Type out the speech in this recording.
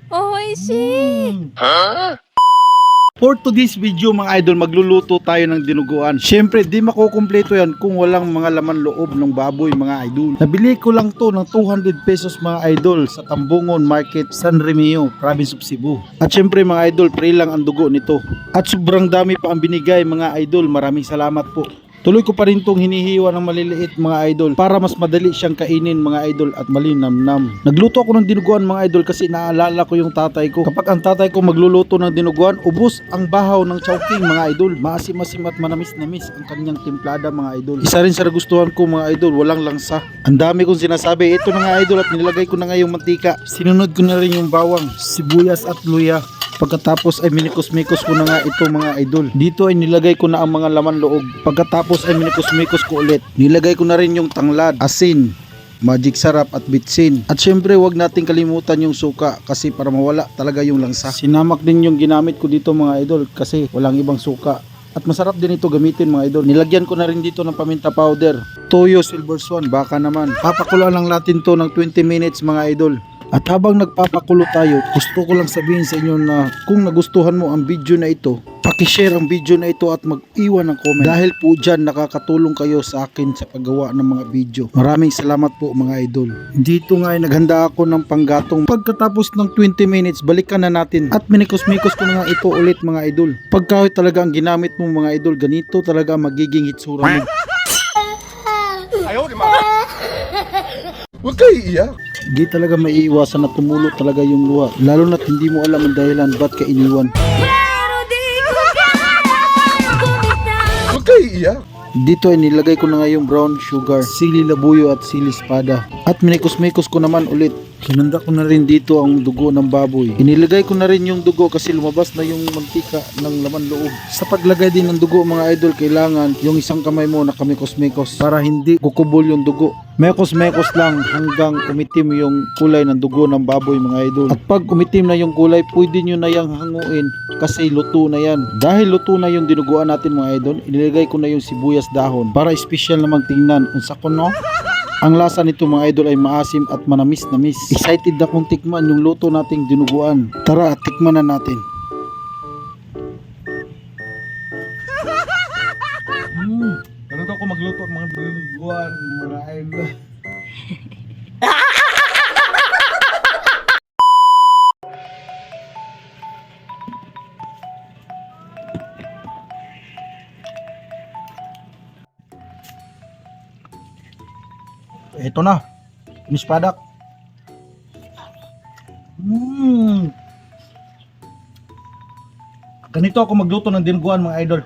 Oishi! For today's video mga idol, magluluto tayo ng dinuguan. Syempre, di makukumpleto yan kung walang mga laman loob ng baboy mga idol. Nabili ko lang to ng 200 pesos mga idol sa Tambungon Market, San Remio, Province of Cebu. At syempre mga idol, pre lang ang dugo nito. At sobrang dami pa ang binigay mga idol. Maraming salamat po. Tuloy ko pa rin tong hinihiwa ng maliliit mga idol para mas madali siyang kainin mga idol at malinamnam. Nagluto ako ng dinuguan mga idol kasi naalala ko yung tatay ko. Kapag ang tatay ko magluluto ng dinuguan, ubos ang bahaw ng chowking mga idol. Maasim-asim at manamis-namis ang kanyang timplada mga idol. Isa rin sa nagustuhan ko mga idol, walang langsa. Ang dami kong sinasabi, ito na nga idol at nilagay ko na nga yung mantika. Sinunod ko na rin yung bawang, sibuyas at luya. Pagkatapos ay minikos-mikos ko na nga ito mga idol. Dito ay nilagay ko na ang mga laman loob. Pagkatapos ay minikos-mikos ko ulit. Nilagay ko na rin yung tanglad, asin, magic sarap at bitsin. At syempre wag nating kalimutan yung suka kasi para mawala talaga yung langsa. Sinamak din yung ginamit ko dito mga idol kasi walang ibang suka. At masarap din ito gamitin mga idol. Nilagyan ko na rin dito ng paminta powder. Toyo Silver Swan, baka naman. Papakuloan lang natin to ng 20 minutes mga idol. At habang nagpapakulo tayo, gusto ko lang sabihin sa inyo na kung nagustuhan mo ang video na ito, paki-share ang video na ito at mag-iwan ng comment. Dahil po dyan nakakatulong kayo sa akin sa paggawa ng mga video. Maraming salamat po mga idol. Dito nga ay naghanda ako ng panggatong. Pagkatapos ng 20 minutes, balikan na natin. At minikos-mikos ko na nga ito ulit mga idol. Pagkawit talaga ang ginamit mo mga idol, ganito talaga magiging hitsura mo. Huwag kayo iiyak. Di talaga maiiwasan na tumulo talaga yung luha. Lalo na't hindi mo alam ang dahilan ba't ka iniwan. Huwag kayo iiyak. Dito ay nilagay ko na nga yung brown sugar, sili labuyo at sili espada. At minikos-mikos ko naman ulit. Hinanda ko na rin dito ang dugo ng baboy. Inilagay ko na rin yung dugo kasi lumabas na yung mantika ng laman loob. Sa paglagay din ng dugo mga idol, kailangan yung isang kamay mo nakamikos-mikos para hindi kukubol yung dugo. Mekos-mekos lang hanggang umitim yung kulay ng dugo ng baboy mga idol. At pag umitim na yung kulay, pwede nyo na yung hanguin kasi luto na yan. Dahil luto na yung dinuguan natin mga idol, inilagay ko na yung sibuyas dahon para espesyal na magtingnan. Unsa ko no? Ang lasa nito mga idol ay maasim at manamis-namis. Excited akong tikman yung luto nating dinuguan. Tara, tikman na natin. Ganun ako magluto ng mga dinuguan, mga idol. Ito na, nispadak. Ganito ako magluto ng dinuguan mga idol.